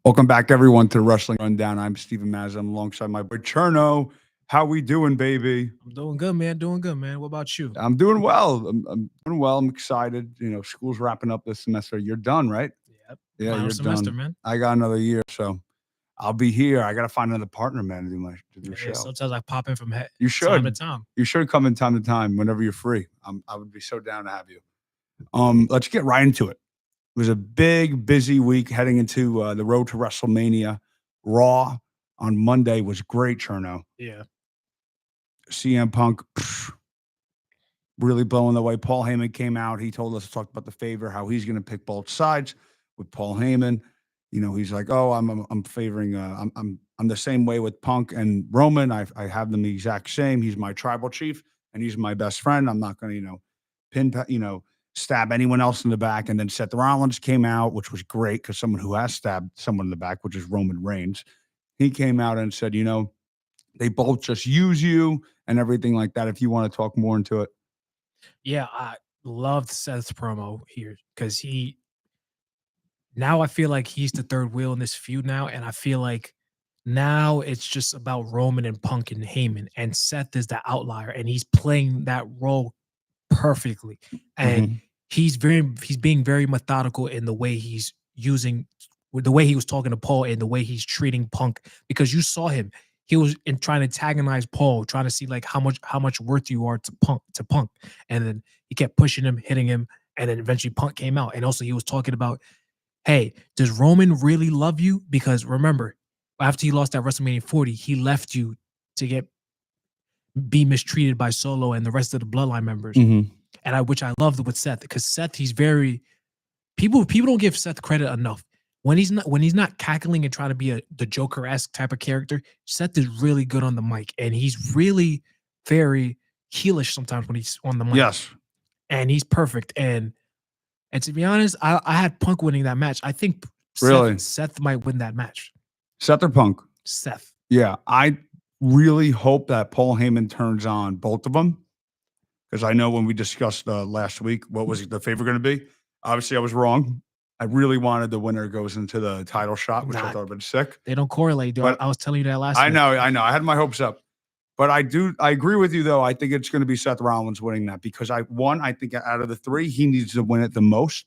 Welcome back, everyone, to Wrestling Rundown. I'm Steven Mazza. I'm alongside my boy Cherno. How we doing, baby? I'm doing good, man. Doing good, man. What about you? I'm doing well. I'm doing well. I'm excited. School's wrapping up this semester. You're done, right? Yep. Yeah, Final you're semester, done. man. I got another year, so I'll be here. I got to find another partner, man, to do a Yeah, show. sometimes I pop in from You time to should. time. You should come in time to time whenever you're free. I would be so down to have you. Let's get right into it. It was a big, busy week heading into the road to WrestleMania. Raw on Monday was great, Cherno. Yeah. CM Punk really blowing the way. Paul Heyman came out. He told us to talk about the favor, how he's going to pick both sides with Paul Heyman. He's like, oh, I'm favoring. I'm the same way with Punk and Roman. I have them the exact same. He's my tribal chief, and he's my best friend. I'm not going to stab anyone else in the back. And then Seth Rollins came out, which was great because someone who has stabbed someone in the back, which is Roman Reigns, he came out and said, they both just use you and everything like that. If you want to talk more into it. Yeah, I loved Seth's promo here because now I feel like he's the third wheel in this feud now. And I feel like now it's just about Roman and Punk and Heyman. And Seth is the outlier and he's playing that role perfectly. And Mm-hmm. he's being very methodical in the way he's using with the way he was talking to Paul and the way he's treating Punk because you saw him. He was in trying to antagonize Paul, trying to see like how much worth you are to Punk. And then he kept pushing him, hitting him, and then eventually Punk came out. And also he was talking about, hey, does Roman really love you? Because remember, after he lost at WrestleMania 40, he left you to be mistreated by Solo and the rest of the bloodline members. Mm-hmm. And which I loved with Seth because Seth, he's very people don't give Seth credit enough. When he's not cackling and trying to be the Joker-esque type of character, Seth is really good on the mic and he's really very heelish sometimes when he's on the mic. Yes. And he's perfect. And to be honest, I had Punk winning that match. I think Really? Seth might win that match. Seth or Punk? Seth. Yeah. I really hope that Paul Heyman turns on both of them because I know when we discussed last week, what was the favor going to be? Obviously, I was wrong. I really wanted the winner goes into the title shot, which I thought would have been sick. They don't correlate, dude. But I was telling you that last I week. know. I had my hopes up. But I agree with you, though. I think it's going to be Seth Rollins winning that because I think out of the three, he needs to win it the most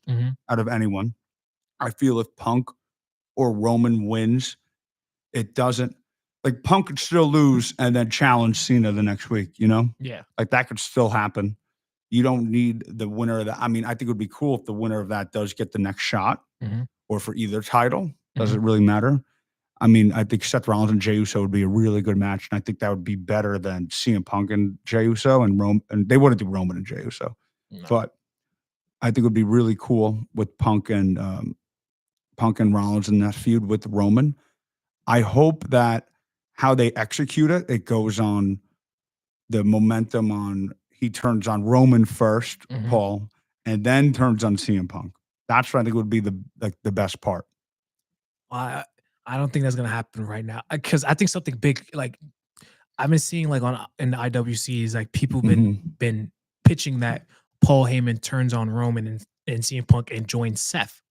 out of anyone. I feel if Punk or Roman wins, it doesn't like Punk could still lose and then challenge Cena the next week, Yeah. Like that could still happen. You don't need the winner of that. I mean, I think it would be cool if the winner of that does get the next shot or for either title. Does it really matter? I mean, I think Seth Rollins and Jey Uso would be a really good match, and I think that would be better than CM Punk and Jey Uso and Rome. And they wouldn't do Roman and Jey Uso, but I think it would be really cool with Punk and Rollins in that feud with Roman. I hope that how they execute it, it goes on the momentum on he turns on Roman 1st, Paul, and then turns on CM Punk. That's what I think would be the best part. I don't think that's gonna happen right now because I think something big like I've been seeing like in the IWC is like people been pitching that Paul Heyman turns on Roman and CM Punk and joins Seth,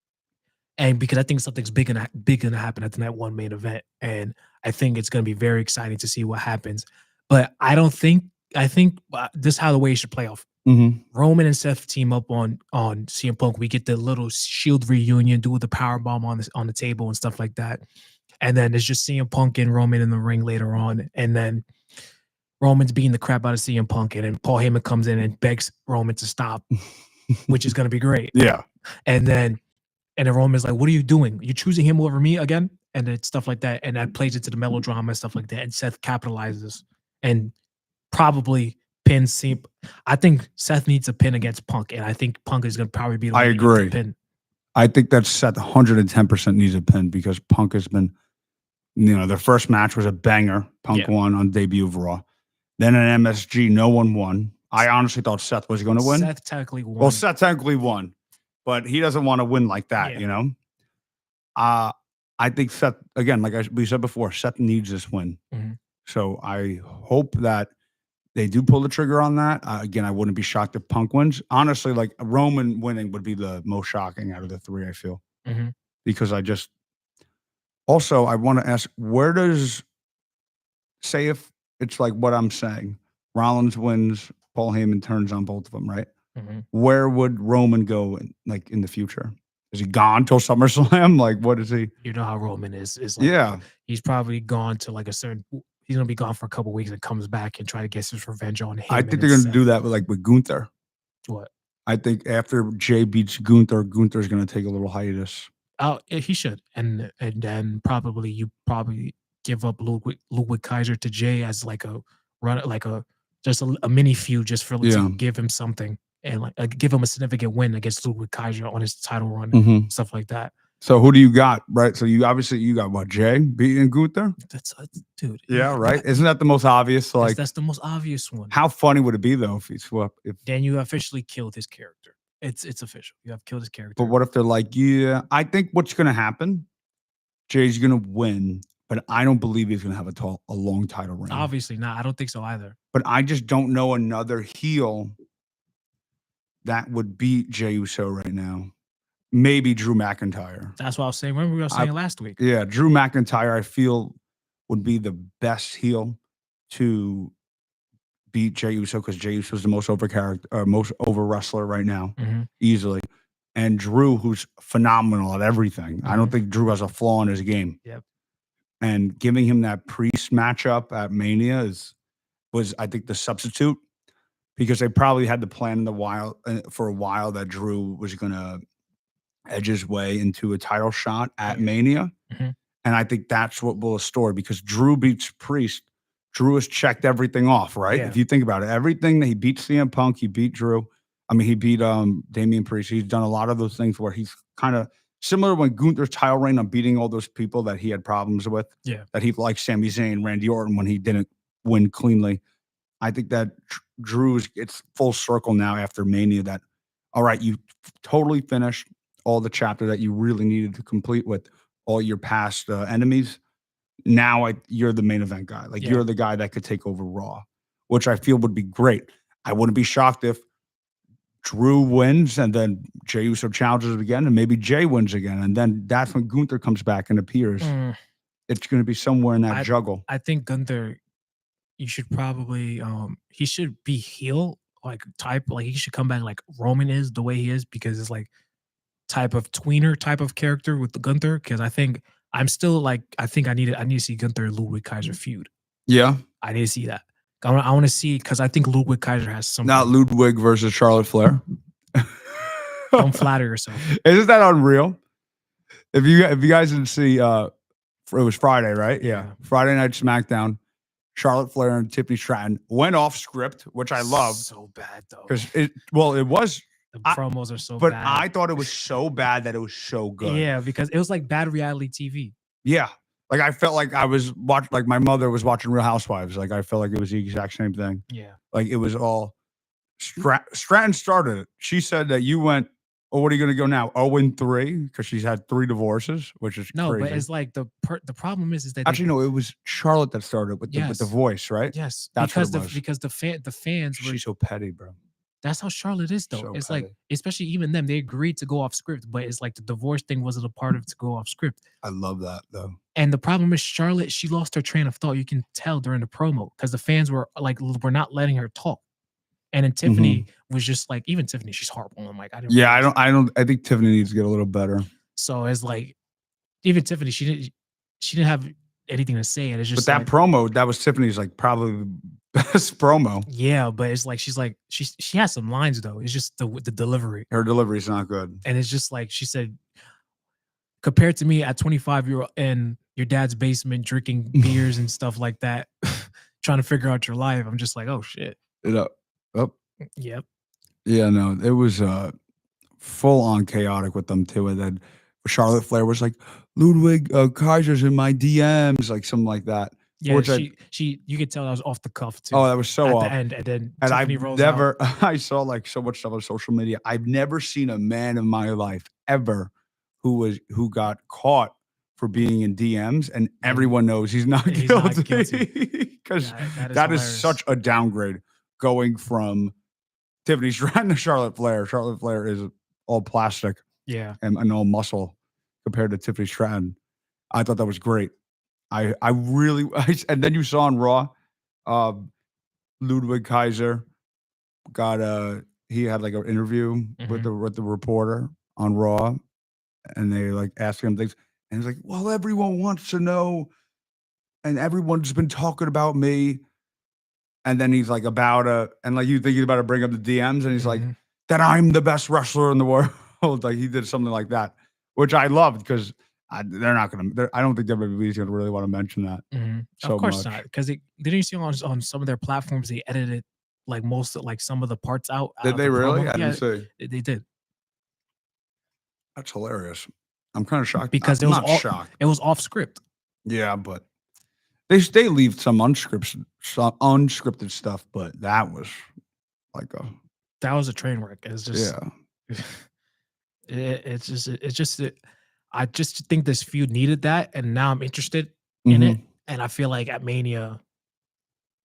and because I think something's big gonna happen at the night one main event, and I think it's gonna be very exciting to see what happens. But I think this is how the way it should play off. Roman and Seth team up on CM Punk. We get the little Shield reunion, do the power bomb on the table and stuff like that. And then it's just CM Punk and Roman in the ring later on. And then Roman's beating the crap out of CM Punk. And then Paul Heyman comes in and begs Roman to stop, which is going to be great. Yeah. And then Roman's like, what are you doing? You choosing him over me again? And it's stuff like that. And that plays into the melodrama and stuff like that. And Seth capitalizes and probably pins CM. I think Seth needs a pin against Punk. And I think Punk is going to probably be the one to get the pin. I think that Seth 110% needs a pin because Punk has been, their first match was a banger. Punk won on debut of Raw. Then in MSG, no one won. I honestly thought Seth was going to win. Seth technically won. Well, Seth technically won, but he doesn't want to win like that, I think Seth, again, like we said before, Seth needs this win. So I hope that they do pull the trigger on that. Again, I wouldn't be shocked if Punk wins. Honestly, like Roman winning would be the most shocking out of the three, I feel. Because Also, I want to ask, where does say if it's like what I'm saying, Rollins wins, Paul Heyman turns on both of them, right? Mhm. Where would Roman go in the future? Is he gone till SummerSlam? Like, what is he? You know how Roman is like, Yeah, he's probably gone to like a certain. He's gonna be gone for a couple weeks and comes back and try to get his revenge on I Heyman think and they're gonna do Seth. that with Gunther. What? I think after Jay beats Gunther, Gunther's gonna take a little hiatus. Oh, he should, and then probably you probably give up Ludwig Kaiser to Jay as like a run, like a just a mini feud, just for to Yeah. give him something and like give him a significant win against Ludwig Kaiser on his title run, Mhm. stuff like that. So who do you got? Right. So you got what, Jay beating Gunther? That's dude. Yeah, right. Isn't that the most obvious? Like, That's the most obvious one. how funny would it be though if he swept? If Then you officially killed his character. It's official. You have killed his character. But what if they're like, yeah, I think what's gonna happen? Jay's gonna win, but I don't believe he's gonna have a long title reign. Obviously not. I don't think so either. But I just don't know another heel that would beat Jey Uso right now. Maybe Drew McIntyre. That's what I was saying. Remember we were saying last week. Yeah, Drew McIntyre, I feel, would be the best heel to beat Jey Uso because Jey Uso is the most most over wrestler right now, easily. And Drew, who's phenomenal at everything. I don't think Drew has a flaw in his game. Yep. And giving him that Priest matchup at Mania was I think the substitute, because they probably had the plan in the for a while that Drew was gonna edge his way into a title shot at Mania. And I think that's what will restore, because Drew beats Priest. Drew has checked everything off, right? Yeah. If you think about it, everything that he beat CM Punk, he beat Drew. I mean, he beat Damian Priest. He's done a lot of those things where he's kind of similar when Gunther's title reign on beating all those people that he had problems with. Yeah. That he, like Sami Zayn, Randy Orton, when he didn't win cleanly. I think that it's full circle now after Mania that, all right, you totally finished all the chapter that you really needed to complete with all your past enemies. Now you're the main event guy. Like, you're the guy that could take over Raw, which I feel would be great. I wouldn't be shocked if Drew wins and then Jey Uso challenges it again, and maybe Jay wins again. And then that's when Gunther comes back and appears. It's going to be somewhere in that juggle. I think Gunther, you should probably, he should be heel, like type, like he should come back like Roman is the way he is, because it's like type of tweener type of character with the Gunther. Because I think I'm still like, I need to see Gunther and Ludwig Kaiser feud. Yeah. I need to see that. I want to see, because I think Ludwig Kaiser has something. Not Ludwig versus Charlotte Flair. Don't flatter yourself. Isn't that unreal? If you guys didn't see, it was Friday, right? Yeah. Friday Night SmackDown. Charlotte Flair and Tiffany Stratton went off script, which I love. So bad though. Because it was. The promos are so but bad. I thought it was so bad that it was so good. Yeah, because it was like bad reality TV. Yeah. Like, I felt like I was watching, like my mother was watching Real Housewives. Like, I felt like it was the exact same thing. Yeah. Like, it was all Stratton started it. She said that you went, oh, what are you going to go now? 0-3, because she's had 3 divorces, which is crazy. But it's like the problem is that actually, no, it was Charlotte that started with the voice, right? Yes, that's because the fans were. She's so petty, bro. That's how Charlotte is, though. So it's petty. like, especially even them, they agreed to go off script, but it's like the divorce thing wasn't a part of it to go off script. I love that, though. And the problem is Charlotte, she lost her train of thought. You can tell during the promo, because the fans were not letting her talk. And then Tiffany was just like, even Tiffany, she's horrible. I'm like, I think Tiffany needs to get a little better. So it's like, even Tiffany, she didn't have anything to say. And it's just, but that promo, that was Tiffany's like probably the best promo. Yeah, but it's like she has some lines though. It's just the delivery. Her delivery is not good. And it's just like she said, compared to me at 25 year old in your dad's basement drinking beers and stuff like that, trying to figure out your life. I'm just like, oh shit. Yep. Yeah, no, it was full on chaotic with them too. And then Charlotte Flair was like, Ludwig Kaiser's in my DMs, like something like that. Yeah, you could tell that was off the cuff too. Oh, that was so off. At the end, and then and Tiffany rolls out. I saw like so much stuff on social media. I've never seen a man in my life ever who got caught for being in DMs, and everyone knows he's not guilty. Because that is such a downgrade going from Tiffany Stratton to Charlotte Flair. Charlotte Flair is all plastic, yeah, and all muscle compared to Tiffany Stratton. I thought that was great. I really and then you saw on Raw, um, Ludwig Kaiser got he had like an interview with the reporter on Raw, and they like asked him things, and he's like, "Well, everyone wants to know, and everyone's been talking about me." And then he's like, and like you think he's about to bring up the DMs, and he's like, that I'm the best wrestler in the world. Like he did something like that, which I loved because they're not going to, I don't think WWE's going to really want to mention that. So of course much. not, because didn't you see on some of their platforms they edited like some of the parts out Did of they the really? promo? I Yeah, didn't see. they did. That's hilarious. I'm kind of shocked. Because I'm not shocked. it was off script. Yeah, but they leave some unscripted stuff, but that was like that was a train wreck. It's just yeah. it's just I just think this feud needed that, and now I'm interested in it, and I feel like at Mania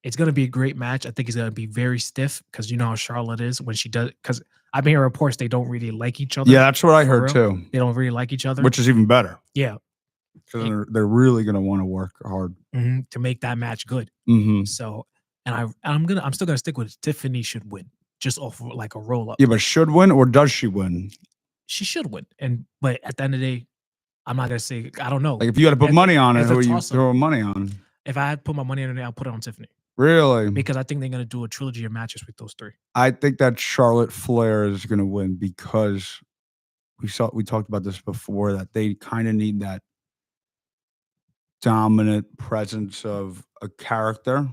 it's gonna be a great match. I think it's gonna be very stiff because you know how Charlotte is when she does. Because I've been hearing reports they don't really like each other. Yeah, that's what I heard too. They don't really like each other, Which is even better. Yeah, because they're really gonna want to work hard to make that match good. So, and I'm still gonna stick with Tiffany should win just off of like a roll up. Yeah, but should win or does she win? She should win, but at the end of the day, I'm not gonna say I don't know. Like if you had to put money on it, who are you throwing money on? If I had to put my money on it, I'll put it on Tiffany. Really? Because I think they're gonna do a trilogy of matches with those three. I think that Charlotte Flair is gonna win because we talked about this before, that they kind of need that dominant presence of a character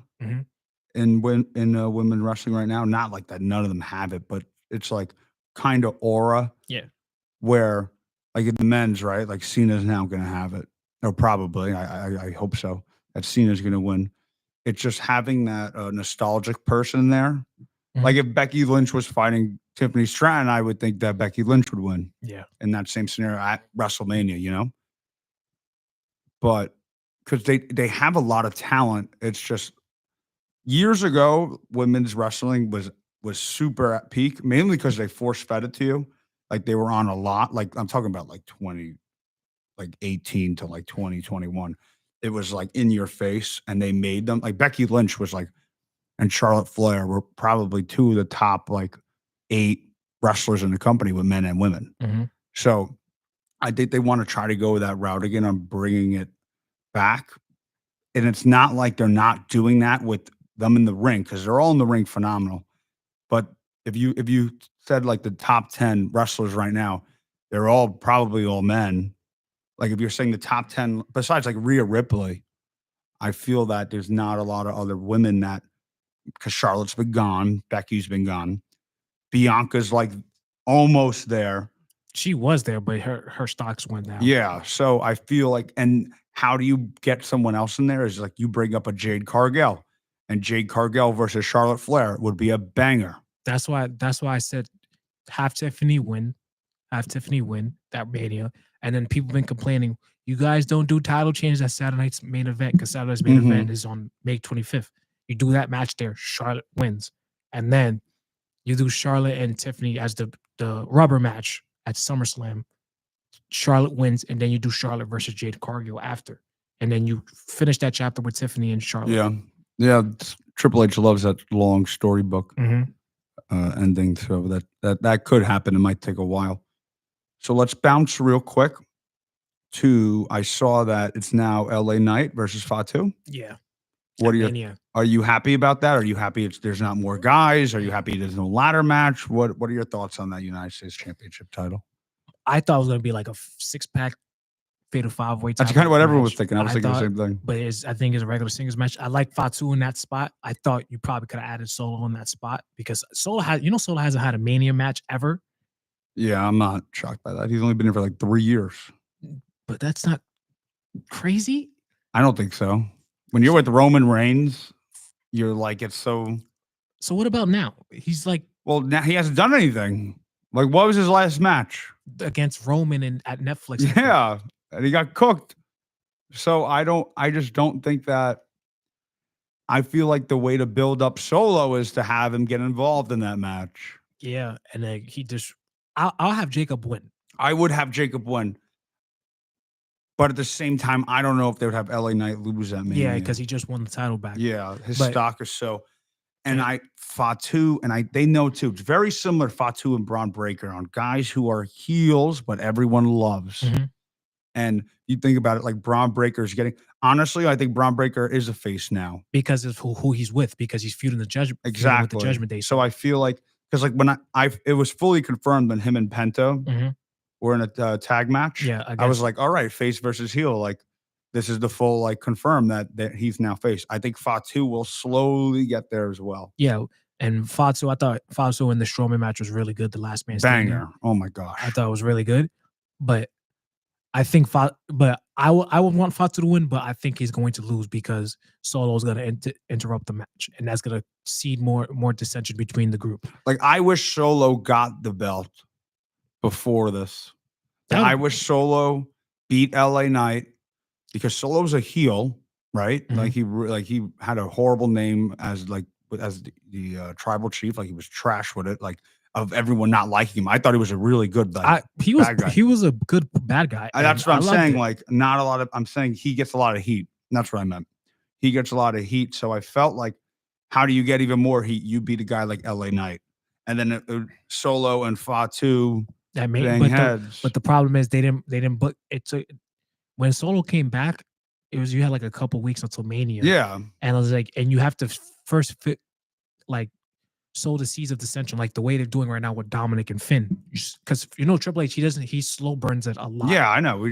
in women wrestling right now. Not like that none of them have it, but it's like kind of aura. Yeah. Where like in the men's, right? Like Cena's now gonna have it. Or probably. I hope so. That Cena's gonna win. It's just having that nostalgic person there. Like if Becky Lynch was fighting Tiffany Stratton, I would think that Becky Lynch would win. Yeah. In that same scenario at WrestleMania, you know? But because they have a lot of talent. It's just years ago, women's wrestling was super at peak, mainly because they force fed it to you. Like they were on a lot. Like I'm talking about like 18 to like 2021. It was like in your face, and they made them. Like Becky Lynch was like, and Charlotte Flair were probably two of the top like 8 wrestlers in the company with men and women. So I think they want to try to go that route again on bringing it back. And it's not like they're not doing that with them in the ring, because they're all in the ring phenomenal. But if you said like the top 10 wrestlers right now, they're all probably all men. Like if you're saying the top 10, besides like Rhea Ripley, I feel that there's not a lot of other women that, because Charlotte's been gone, Becky's been gone, Bianca's like almost there. She was there, but her stocks went down. Yeah. So I feel like, and how do you get someone else in there? Is like you bring up a Jade Cargill, and Jade Cargill versus Charlotte Flair would be a banger. That's why I said have Tiffany win that Mania. And then people been complaining, you guys don't do title changes at Saturday night's main event, because Saturday's main event is on May 25th. You do that match there, Charlotte wins. And then you do Charlotte and Tiffany as the rubber match at SummerSlam. Charlotte wins, and then you do Charlotte versus Jade Cargill after. And then you finish that chapter with Tiffany and Charlotte. Yeah. Yeah. Triple H loves that long storybook ending. So that could happen. It might take a while. So let's bounce real quick to, I saw that it's now LA Knight versus Fatu. Yeah. Are you happy about that? Are you happy there's not more guys? Are you happy there's no ladder match? What are your thoughts on that United States Championship title? I thought it was going to be like a 6-pack fatal 5-way. That's kind of what everyone was thinking. I was thinking the same thing. But I think it's a regular singles match. I like Fatu in that spot. I thought you probably could have added Solo in that spot, because Solo hasn't had a Mania match ever. Yeah, I'm not shocked by that. He's only been here for like 3 years. But that's not crazy. I don't think so. When you're with Roman Reigns, you're like, it's so. So what about now? He's like, well, now he hasn't done anything. Like, what was his last match? Against Roman at Netflix. Yeah, and he got cooked. So I just don't think that. I feel like the way to build up Solo is to have him get involved in that match. Yeah, and then I'll have Jacob win. I would have Jacob win. But at the same time, I don't know if they would have LA Knight lose that Mania. Yeah, because he just won the title back. Yeah, his But- stock is so. And Fatu, and they know too. It's very similar to Fatu and Braun Breaker on guys who are heels, but everyone loves. Mhm. And you think about it, like Braun Breaker is getting. Honestly, I think Braun Breaker is a face now. Because of who he's with, because he's feuding the judgment Exactly. with the Judgment Day. So I feel like because like when it was fully confirmed when him and Penta Mhm. were in a tag match. Yeah, I was like, all right, face versus heel. Like this is the full like confirm that he's now face. I think Fatu will slowly get there as well. Yeah, and Fatu, I thought Fatu in the Strowman match was really good. The last man standing. Banger. Oh my gosh. I thought it was really good, but I think I would want Fatu to win, but I think he's going to lose because Solo is going to interrupt the match, and that's going to seed more dissension between the group. Like I wish Solo got the belt before this. I wish Solo beat LA Knight because Solo's a heel, right? Mhm. Like he had a horrible name as the tribal chief. Like he was trash with it. Like of everyone not liking him. I thought he was a really good he was bad guy. he was a good bad guy. That's what I'm saying. It. Like not a lot of. I'm saying he gets a lot of heat. That's what I meant. He gets a lot of heat. So I felt like, how do you get even more heat? You beat a guy like LA Knight, and then Solo and Fatu. That made heads. But the problem is they didn't book it. So when Solo came back, you had like a couple weeks until Mania. Yeah, and I was like, and you have to first fit like sow the seeds of dissension, like the way they're doing right now with Dominic and Finn, because Triple H he slow burns it a lot. Yeah, I know.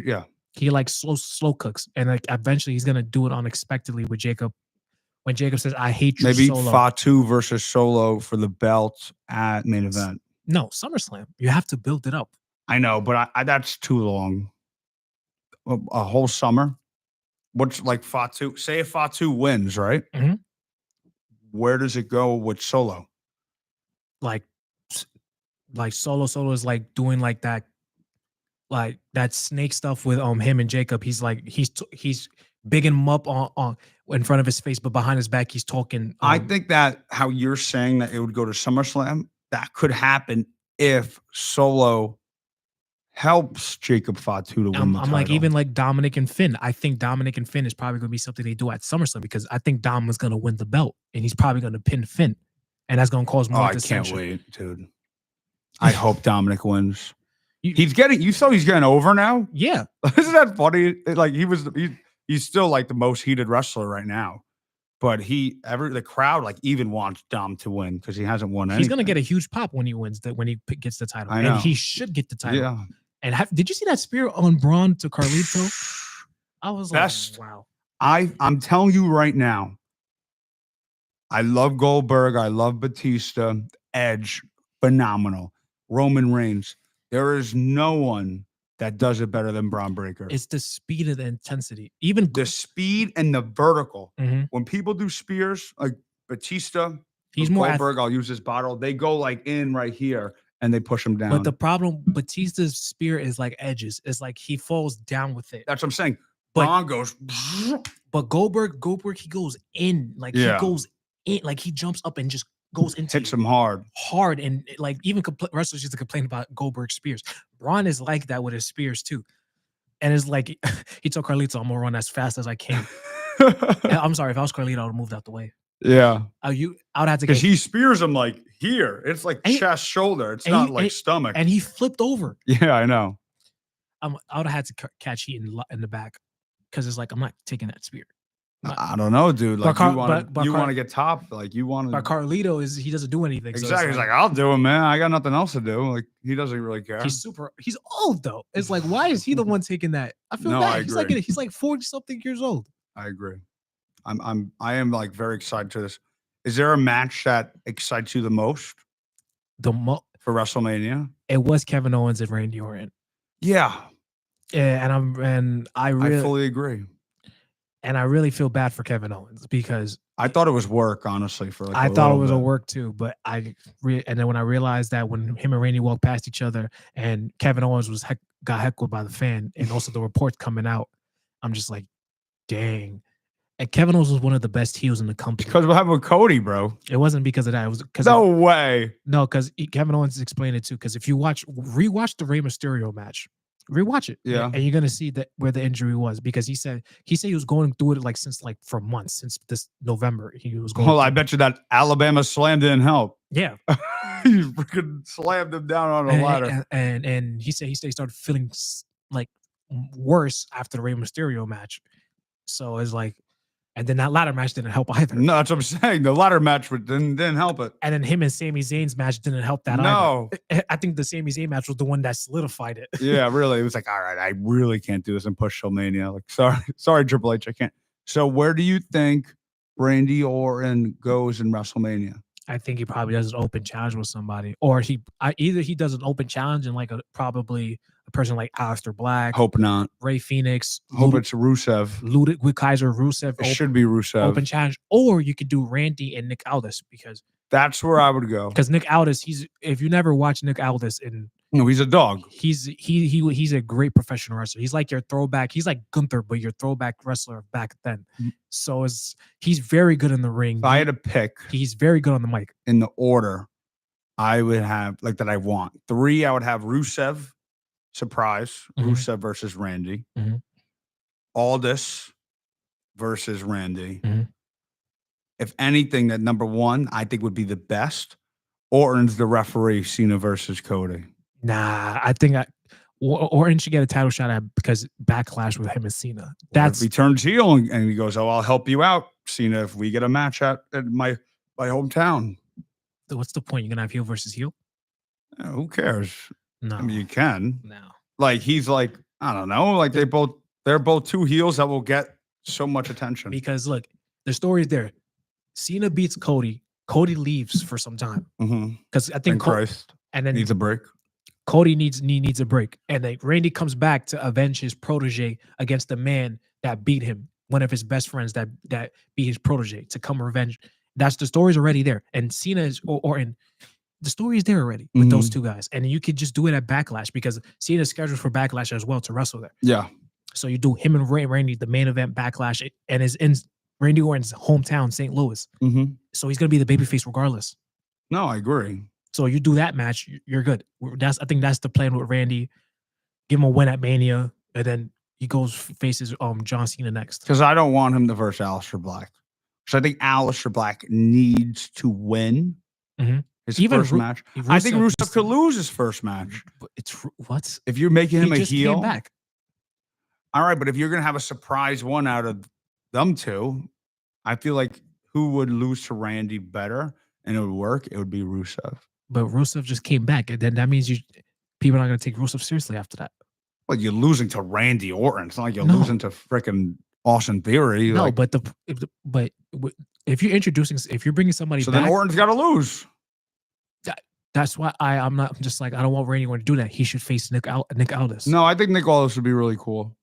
He like slow cooks, and like eventually he's gonna do it unexpectedly with Jacob. When Jacob says, "I hate you," maybe Solo. Fatu versus Solo for the belt at main event. No, SummerSlam. You have to build it up. I know, but that's too long. A whole summer. What's like Fatu? Say if Fatu wins, right? Mhm. Where does it go with Solo? Like Solo is like doing like that snake stuff with him and Jacob. He's like he's bigging him up on in front of his face, but behind his back he's talking. I think that how you're saying that it would go to SummerSlam, that could happen if Solo helps Jacob Fatu to win the title. I'm like even like Dominic and Finn. I think Dominic and Finn is probably going to be something they do at SummerSlam because I think Dom is going to win the belt and he's probably going to pin Finn, and that's going to cause more dissension. I can't wait, dude. I hope Dominic wins. He's getting. You saw he's getting over now. Yeah, isn't that funny? Like he's still like the most heated wrestler right now, but the crowd like even wants Dom to win because he hasn't won anything. He's gonna get a huge pop when he wins when he gets the title, I know. and he should get the title. Yeah. And did you see that spear on Braun to Carlito? I was like, wow. I'm telling you right now. I love Goldberg. I love Batista. Edge, phenomenal. Roman Reigns. There is no one that does it better than Braun Breaker. It's the speed and the intensity. Even the speed and the vertical. Mhm. When people do spears, like Batista, he's more Goldberg, I'll use this bottle. They go like in right here and they push him down. But the problem, Batista's spear is like Edge's. It's like he falls down with it. That's what I'm saying. Braun goes. But Goldberg, he goes in. Like he goes in. Like he jumps up and just goes into hits him hard, and like even wrestlers used to complain about Goldberg spears. Braun is like that with his spears too, and it's like he told Carlito, "I'm gonna run as fast as I can." I'm sorry, if I was Carlito, I would have moved out the way. Yeah, I would have to because he spears him like here. It's like chest, shoulder. It's not like stomach. And he flipped over. Yeah, I know. I would have had to catch heat in the back because it's like I'm not taking that spear. I don't know, dude. Like you want to get top. Like you want to. But Carlito he doesn't do anything. Exactly. So he's like, I'll do it, man. I got nothing else to do. Like he doesn't really care. He's old though. It's like, why is he the one taking that? I feel bad. I agree. He's like 40-something years old. I agree. I am like very excited to this. Is there a match that excites you the most? For WrestleMania? It was Kevin Owens and Randy Orton. Yeah. And I fully agree. And I really feel bad for Kevin Owens because I thought it was work, honestly. I thought it was a work too, but and then when I realized that when him and Randy walked past each other and Kevin Owens got heckled by the fan and also the reports coming out, I'm just like, dang. And Kevin Owens was one of the best heels in the company. Because what happened with Cody, bro? It wasn't because of that. It was because way. No, because Kevin Owens explained it too. Because if you rewatch the Rey Mysterio match, Rewatch it. Yeah. And you're gonna see that where the injury was, because he said he was going through it like since like for months, since this November. He was going Well, I through it. bet you that Alabama slam didn't help. Yeah. He freaking slammed him down on a ladder. And he said he started feeling like worse after the Rey Mysterio match. So it's like, and then that ladder match didn't help either. No, that's what I'm saying. The ladder match didn't help it. And then him and Sami Zayn's match didn't help that No. either. I think the Sami Zayn match was the one that solidified it. Yeah, really. It was like, all right, I really can't do this and push Mania. Like, sorry, Triple H, I can't. So where do you think Randy Orton goes in WrestleMania? I think he probably does an open challenge with somebody, or either he does an open challenge and like probably a person like Aleister Black, Hope not. Ray Phoenix, Hope it's Rusev. Ludwig Kaiser, Rusev. It should be Rusev. Open challenge, or you could do Randy and Nick Aldis, because that's where I would go. Because Nick Aldis, if you never watch Nick Aldis, no, he's a dog. He's a great professional wrestler. He's like your throwback. He's like Gunther, but your throwback wrestler back then. So he's very good in the ring. If I had to pick, he's very good on the mic. In the order, I would have like that. I want 3. I would have Rusev, surprise. Rusev versus Randy. Aldis versus Randy. If anything, that number 1 I think would be the best. Orton's the referee. Cena versus Cody. Nah, I think Orton should get a title shot at, because Backlash with him and Cena. That's if he turns heel and he goes, "Oh, I'll help you out, Cena, if we get a match at my hometown." What's the point? You're gonna have heel versus heel? Who cares? No, I mean, you can. No, like he's like, I don't know, like they're both 2 heels that will get so much attention. Because look, the story is there. Cena beats Cody. Cody leaves for some time because I think Christ and then needs a break. Cody needs a break, and then Randy comes back to avenge his protege against the man that beat him, one of his best friends that beat his protege, to come revenge. That's the story's already there, and Cena is Orton. The story is there already with those 2 guys, and you could just do it at Backlash, because Cena's scheduled for Backlash as well to wrestle there. Yeah. So you do him and Randy, the main event Backlash, and is in Randy Orton's hometown, St. Louis. So he's gonna be the babyface regardless. No, I agree. So you do that match, you're good. I think that's the plan with Randy. Give him a win at Mania, and then he faces John Cena next. Because I don't want him to versus Aleister Black. So I think Aleister Black needs to win his first match. I think Rusev could lose his first match. It's what? If you're making him a heel. Came back. All right, but if you're gonna have a surprise one out of them 2, I feel like who would lose to Randy better and it would work? It would be Rusev. But Rusev just came back, and then that means people are not going to take Rusev seriously after that. Well, you're losing to Randy Orton. It's not like you're losing to freaking Austin Theory. No, but if you're bringing somebody so back, then Orton's got to lose. That's why I'm just like, I don't want Randy to do that. He should face Nick Aldis. No, I think Nick Aldis would be really cool.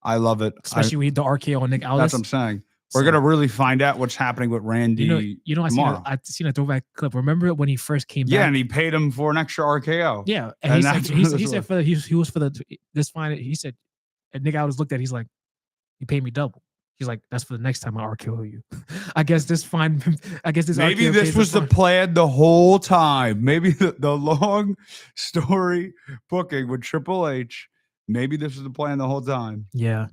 I love it, especially with the RKO on Nick Aldis. That's what I'm saying. We're gonna really find out what's happening with Randy. I seen a throwback clip. Remember when he first came back? Yeah, and he paid him for an extra RKO. Yeah, and he said he was for this fine. He said, and Nick Aldis looked at. He's like, "You paid me double." He's like, "That's for the next time I RKO you." I guess this fine. I guess this. Maybe this was the plan the whole time. Maybe the long story booking with Triple H. Maybe this was the plan the whole time. Yeah.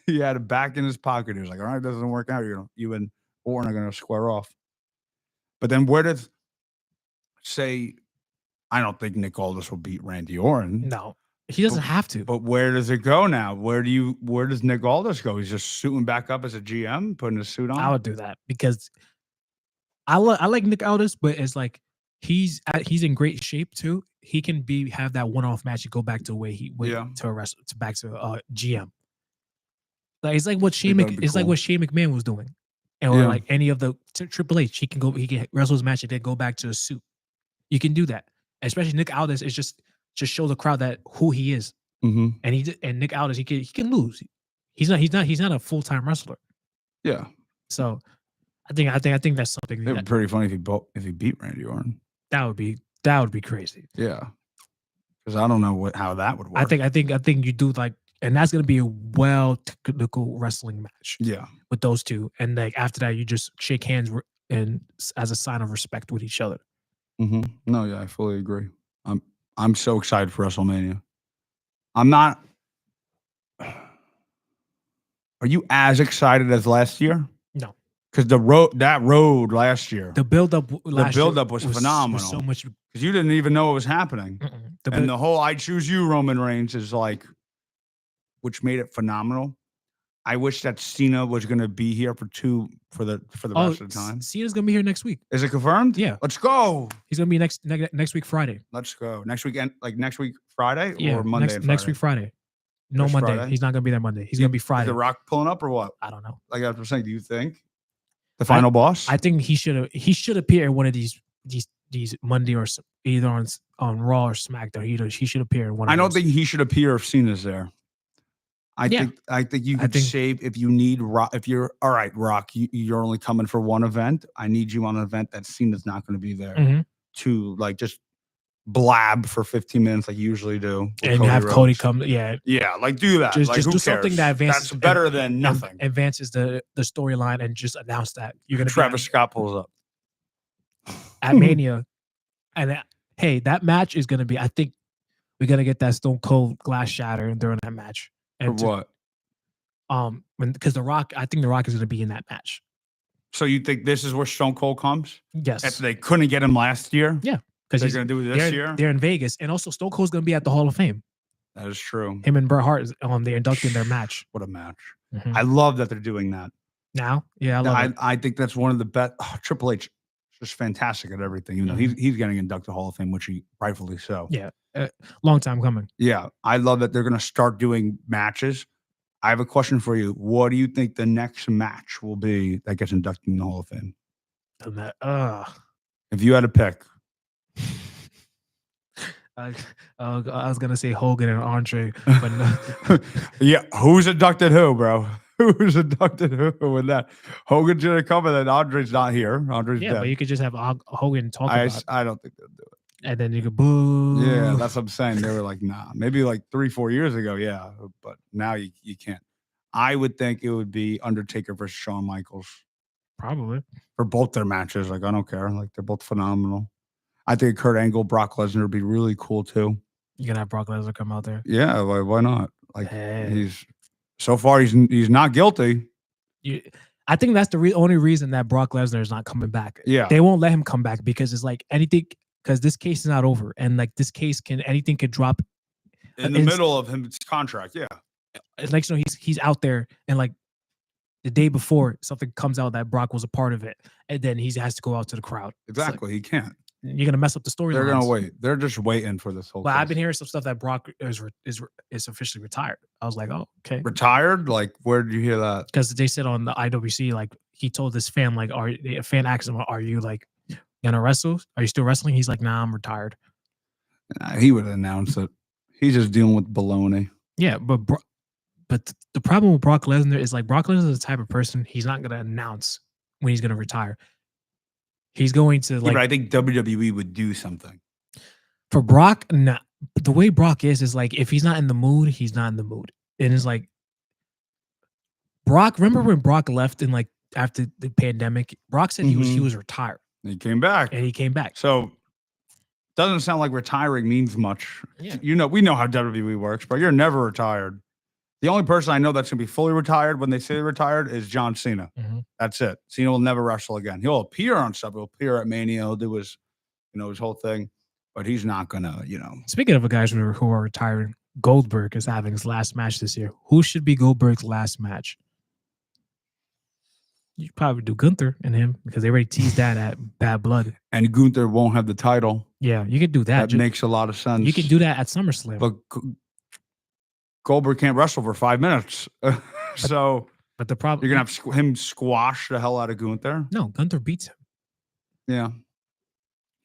He had it back in his pocket. He was like, all right, it doesn't work out. You and Orton are going to square off. But then I don't think Nick Aldis will beat Randy Orton. No, he doesn't have to. But where does it go now? Where does Nick Aldis go? He's just suiting back up as a GM, putting a suit on? I would do that because I like Nick Aldis, but it's like he's in great shape too. He can have that one-off match and go back to the way he went to a wrestle, back to GM. Like it's like what Shane McMahon was doing, or like any of the Triple H. He can wrestle his match and then go back to a suit. You can do that, especially Nick Aldis is just show the crowd that who he is. And Nick Aldis he can lose. He's not a full-time wrestler. Yeah. So I think that's something. It would be pretty funny if he beat Randy Orton. That would be crazy. Yeah. Because I don't know how that would work. I think you do like. And that's going to be a technical wrestling match. Yeah. With those 2. And like after that, you just shake hands and as a sign of respect with each other. No, yeah, I fully agree. I'm so excited for WrestleMania. I'm not. Are you as excited as last year? No. Because that road last year, The buildup last year was phenomenal. Was so much. Because you didn't even know it was happening. And the whole "I choose you" Roman Reigns is like, which made it phenomenal. I wish that Cena was going to be here for the rest of the time. Cena's going to be here next week. Is it confirmed? Yeah. Let's go. He's going to be next week Friday. Let's go. Next weekend, like next week Friday or Monday. Monday. Next week Friday. No, Next Monday. Friday? He's not going to be there Monday. He's going to be Friday. Is The Rock pulling up or what? I don't know. Like I was saying, do you think the final boss? I think he should appear in one of these Monday or either on Raw or SmackDown. He should appear in one. I don't think he should appear if Cena's there. I think you could save if you need Rock. If you're all right, Rock, you're only coming for one event. I need you on an event that Cena's not going to be there to like just blab for 15 minutes like you usually do, and have Cody come. Yeah, like do that. Just who do cares? something that advances. That's better than nothing. Advances the storyline and just announce that you're going to. Travis Scott pulls up at Mania, and hey, that match is going to be. I think we're going to get that Stone Cold glass shatter during that match. And for what? Because The Rock, I think The Rock is going to be in that match. So you think this is where Stone Cold comes? Yes. If they couldn't get him last year? Yeah. Because they're going to do it this year? They're in Vegas. And also Stone Cold's going to be at the Hall of Fame. That is true. Him and Bret Hart, they're inducting their match. What a match. I love that they're doing that. Now? Yeah, I love it. I think that's one of the best. Triple H is just fantastic at everything. You know, he's getting inducted to Hall of Fame, which he rightfully so. Yeah. Long time coming. Yeah. I love that they're going to start doing matches. I have a question for you. What do you think the next match will be that gets inducted in the Hall of Fame? If you had to pick. I was going to say Hogan and Andre. But no. Yeah. Who's inducted who, bro? Who's inducted who with that? Hogan's going to come and then Andre's not here. Andre's dead. But you could just have Hogan talk about it. I don't think they'll do it. And then you could boo. Yeah, that's what I'm saying. They were like, nah. Maybe like 3-4 years ago, yeah. But now you can't. I would think it would be Undertaker versus Shawn Michaels. Probably. For both their matches. Like, I don't care. Like, they're both phenomenal. I think Kurt Angle, Brock Lesnar would be really cool, too. You're going to have Brock Lesnar come out there? Yeah, why not? Like, he's not guilty. I think that's the only reason that Brock Lesnar is not coming back. Yeah. They won't let him come back because it's like anything, because this case is not over. And like this case anything could drop. In the middle of his contract, yeah. It's like, he's out there and like the day before something comes out that Brock was a part of it. And then he has to go out to the crowd. Exactly. He can't. You're going to mess up the story. They're going to wait. They're just waiting for this whole thing. I've been hearing some stuff that Brock is officially retired. I was like, oh, okay. Retired? Like, where did you hear that? Because they said on the IWC, like, he told this fan, like, a fan asked him, are you, like, going to wrestle? Are you still wrestling? He's like, nah, I'm retired. He would announce it. He's just dealing with baloney. Yeah, but the problem with Brock Lesnar is, like, Brock Lesnar is the type of person, he's not going to announce when he's going to retire. He's going to like. Yeah, but I think WWE would do something for Brock. Nah, the way Brock is like if he's not in the mood, he's not in the mood. And it's like Brock. Remember when Brock left in like after the pandemic? Brock said he was retired. He came back. And he came back. So doesn't sound like retiring means much. Yeah. You know, we know how WWE works, but you're never retired. The only person I know that's going to be fully retired when they say retired is John Cena. That's it. Cena will never wrestle again. He'll appear on stuff. He'll appear at Mania. He'll do his whole thing, but he's not going to, Speaking of guys who are retiring, Goldberg is having his last match this year. Who should be Goldberg's last match? You probably do Gunther and him because they already teased that at Bad Blood. And Gunther won't have the title. Yeah, you could do that. That makes a lot of sense. You can do that at SummerSlam. But Goldberg can't wrestle for 5 minutes. But the problem, you're going to have him squash the hell out of Gunther? No, Gunther beats him. Yeah.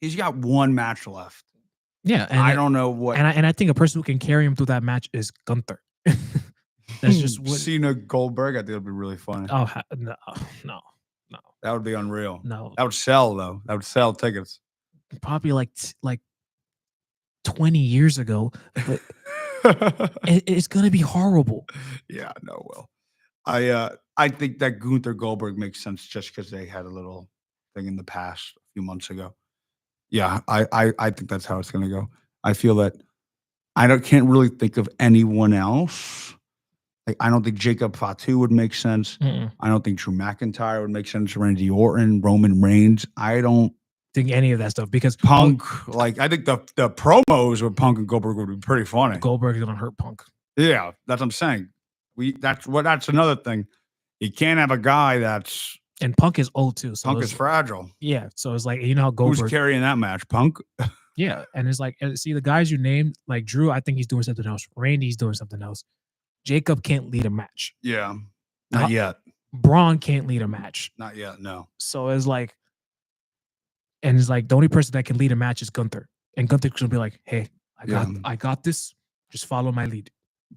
He's got one match left. Yeah. And I don't know what. And I think a person who can carry him through that match is Gunther. That's just what. Cena Goldberg, I think it would be really funny. Oh, no. That would be unreal. No. That would sell, though. That would sell tickets. Probably like 20 years ago. But it's going to be horrible. Yeah, no, Will. I think that Gunther Goldberg makes sense just because they had a little thing in the past a few months ago. Yeah, I think that's how it's going to go. I feel that can't really think of anyone else. Like, I don't think Jacob Fatu would make sense. Mm-mm. I don't think Drew McIntyre would make sense. Randy Orton, Roman Reigns. I don't think any of that stuff because Punk. Like, I think the promos with Punk and Goldberg would be pretty funny. Goldberg's gonna hurt Punk. Yeah, that's what I'm saying. That's another thing. You can't have a guy that's and Punk is old too. So Punk is fragile. Yeah, so it's like, you know how Goldberg who's carrying that match? Punk. Yeah, and it's like, see the guys you named, like Drew, I think he's doing something else. Randy's doing something else. Jacob can't lead a match. Yeah, not yet. Braun can't lead a match. Not yet. No. So it's like, and it's like the only person that can lead a match is Gunther, and Gunther's gonna be like, "Hey, I got this. Just follow my lead."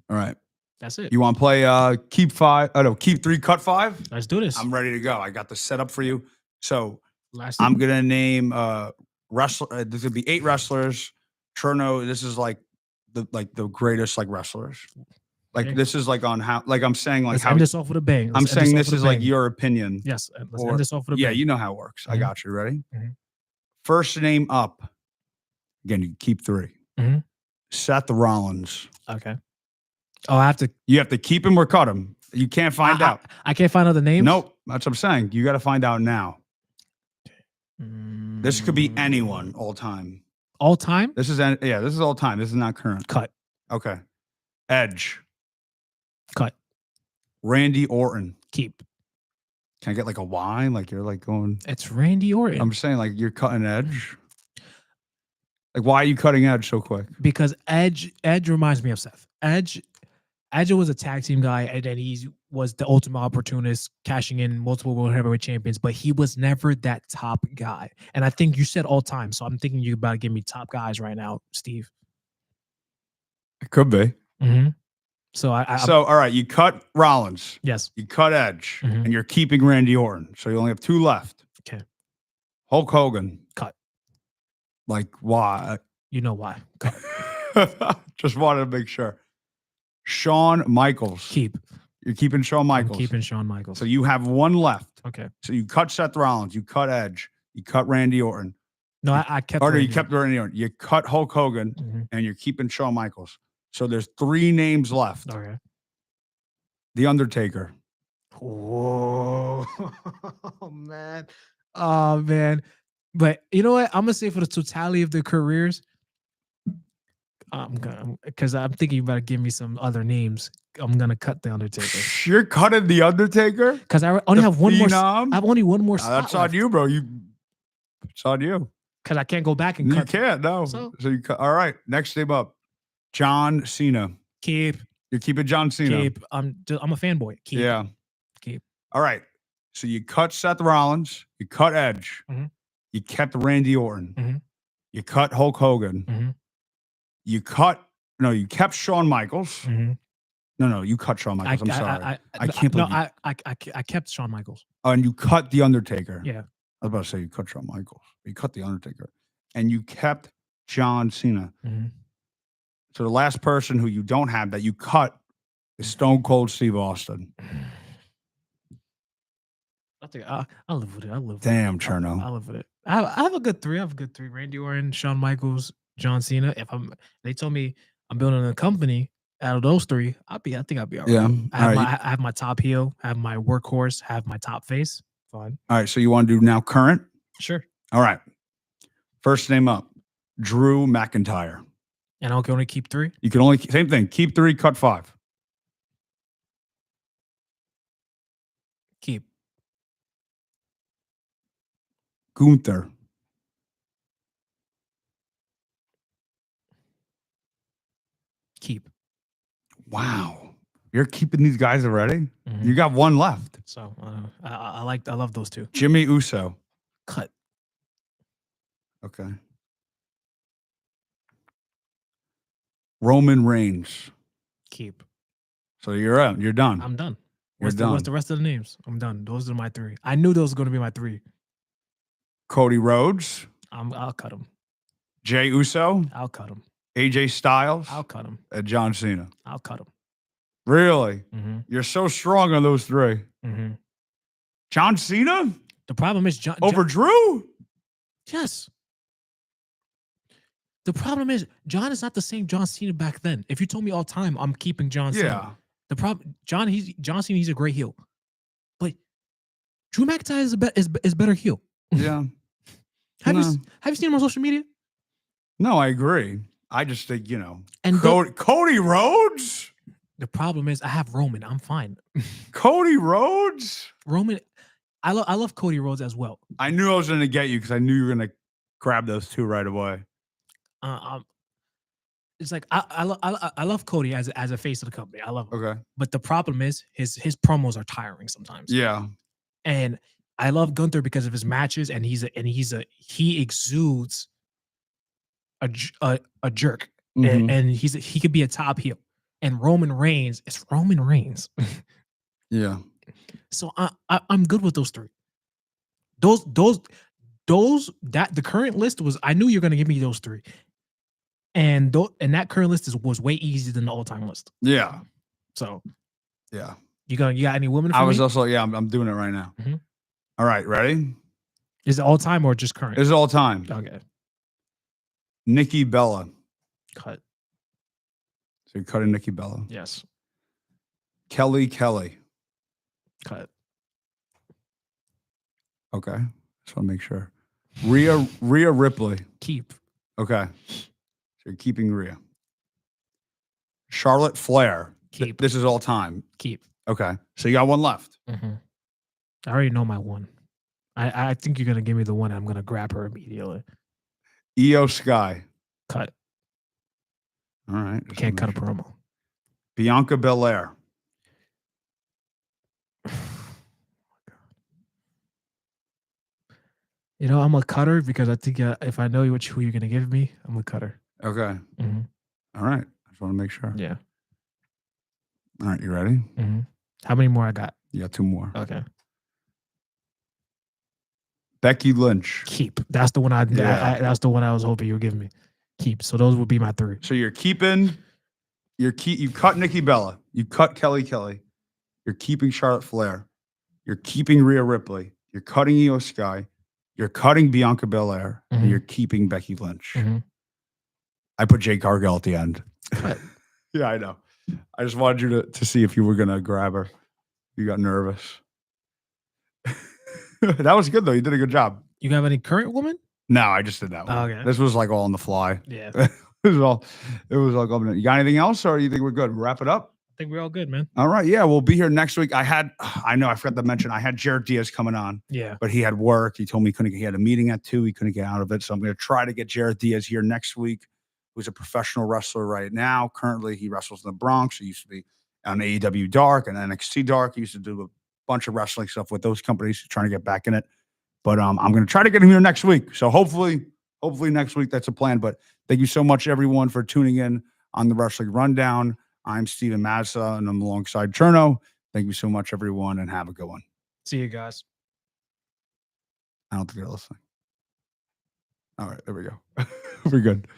All right. That's it. You want to play keep 5? Oh no, keep 3, cut 5? Let's do this. I'm ready to go. I got the setup for you. So I'm gonna name wrestler. There's gonna be 8 wrestlers. Cherno, this is like the greatest like wrestlers. Like this is like on how like I'm saying like let's how end this off with a bang. I'm saying this is like your opinion. Yes. Let's end this off with a bang. Yeah, you know how it works. I got you. Ready? Mm-hmm. First name up. Again, you keep 3. Mm-hmm. Seth Rollins. Okay. Oh, you have to keep him or cut him. You can't find out. I can't find out the names? Nope. That's what I'm saying. You got to find out now. This could be anyone all time. All time? This is all time. This is not current. Cut. Okay. Edge. Cut. Randy Orton. Keep. Can I get like a Y? Like you're like going. It's Randy Orton. I'm saying like you're cutting Edge. Like why are you cutting Edge so quick? Because Edge reminds me of Seth. Edge was a tag team guy, and then he was the ultimate opportunist, cashing in multiple World Heavyweight Champions, but he was never that top guy. And I think you said all time, so I'm thinking you're about to give me top guys right now, Steve. It could be. Mm-hmm. So all right, you cut Rollins. Yes. You cut Edge, and you're keeping Randy Orton. So you only have 2 left. Okay. Hulk Hogan. Cut. Like why? You know why. Cut. Just wanted to make sure. Shawn Michaels. Keep. You're keeping Shawn Michaels. I'm keeping Shawn Michaels. So you have 1 left. Okay. So you cut Seth Rollins. You cut Edge. You cut Randy Orton. No, I kept. Or you kept Randy Orton. You cut Hulk Hogan, and you're keeping Shawn Michaels. So there's 3 names left. Okay. The Undertaker. Whoa, man. Oh man. But you know what? I'm gonna say for the totality of their careers, I'm gonna, because I'm thinking you better give me some other names. I'm gonna cut the Undertaker. You're cutting the Undertaker? Because I only have one more. I have only one more. That's on you, bro. It's on you. Because I can't go back and cut. You can't. No. So you cut. All right. Next name up. John Cena. Keep. You're keeping John Cena. Keep. I'm a fanboy. Keep. Yeah. Keep. All right. So you cut Seth Rollins. You cut Edge. You kept Randy Orton. You cut Hulk Hogan. You kept Shawn Michaels. No, you cut Shawn Michaels. I'm sorry. I can't believe I kept Shawn Michaels. And you cut The Undertaker. Yeah. I was about to say you cut Shawn Michaels. You cut The Undertaker. And you kept John Cena. So the last person who you don't have that you cut is Stone Cold Steve Austin. I'll live with it. Damn, Cherno. I'll live with it. I have a good 3. Randy Orton, Shawn Michaels, John Cena. They told me I'm building a company out of those 3, I think I'll be all right. Yeah. I have my top heel, have my workhorse, have my top face. Fine. All right. So you want to do now current? Sure. All right. First name up, Drew McIntyre. And I can only keep 3? You can only, same thing, keep 3, cut 5. Keep. Gunther. Keep. Wow. You're keeping these guys already? You got 1 left. So I love those 2. Jimmy Uso. Cut. Okay. Roman Reigns. Keep. So you're out. You're done. I'm done. What's the rest of the names? I'm done. Those are my 3. I knew those were going to be my 3. Cody Rhodes. I'll cut him. Jey Uso. I'll cut him. AJ Styles. I'll cut him. And John Cena. I'll cut him. Really? You're so strong on those 3. John Cena? The problem is over Drew? Yes. The problem is John is not the same John Cena back then. If you told me all time, I'm keeping John Cena. Yeah. The problem, John Cena, he's a great heel, but Drew McIntyre is better heel. Yeah. Have No. you seen him on social media? No, I agree. I just think, And Cody Rhodes? The problem is I have Roman. I'm fine. Cody Rhodes? Roman, I love Cody Rhodes as well. I knew I was going to get you because I knew you were going to grab those two right away. It's like I love Cody as a face of the company. I love him. Okay. But the problem is his promos are tiring sometimes. Yeah. And I love Gunther because of his matches, and he exudes a jerk, Mhm. and he could be a top heel. And Roman Reigns is Roman Reigns. Yeah. So I'm good with those three. The current list was, I knew you're gonna give me those three, and that current list was way easier than the all time list. Yeah. So Yeah. you got any women? For I was me? also, I'm doing it right now. Mhm. All right, ready? Is it all time or just current? This is all time. Okay. Nikki Bella. Cut. So you're cutting Nikki Bella. Yes. Kelly. Cut. Okay. Just want to make sure. Rhea Ripley. Keep. Okay. So you're keeping Rhea. Charlotte Flair. Keep. This is all time. Keep. Okay. So you got one left. Mm-hmm. I already know my one. I think you're gonna give me the one. I'm gonna grab her immediately. Io Sky. Cut. All right. Can't cut a promo. Bianca Belair. I'm a cutter because I think if I know who you're gonna give me, I'm a cutter. Okay. Mm-hmm. All right. I just want to make sure. Yeah. All right. You ready? Mm-hmm. How many more I got? You got two more. Okay. Becky Lynch. Keep. That's the one that's the one I was hoping you would give me. Keep. So those would be my three. So you're keeping. You cut Nikki Bella. You cut Kelly. You're keeping Charlotte Flair. You're keeping Rhea Ripley. You're cutting Io Sky. You're cutting Bianca Belair. Mm-hmm. And you're keeping Becky Lynch. Mm-hmm. I put Jade Cargill at the end. Cut. Yeah, I know. I just wanted you to see if you were gonna grab her. You got nervous. That was good though. You did a good job. You have any current woman? No, I just did that one. Okay. This was like all on the fly. Yeah. It was all going. You got anything else, or you think we're good? Wrap it up. I think we're all good, man. All right. Yeah, we'll be here next week. I know I forgot to mention I had Jared Diaz coming on. Yeah. But he had work. He told me he had a meeting at 2:00. He couldn't get out of it. So I'm going to try to get Jared Diaz here next week, who's a professional wrestler right now. Currently, he wrestles in the Bronx. He used to be on AEW Dark and NXT Dark. He used to do a bunch of wrestling stuff with those companies. He's trying to get back in it. But I'm going to try to get him here next week. So hopefully next week, that's a plan. But thank you so much, everyone, for tuning in on the Wrestling Rundown. I'm Steven Mazza, and I'm alongside Cherno. Thank you so much, everyone, and have a good one. See you guys. I don't think they're listening. All right, there we go. We're good.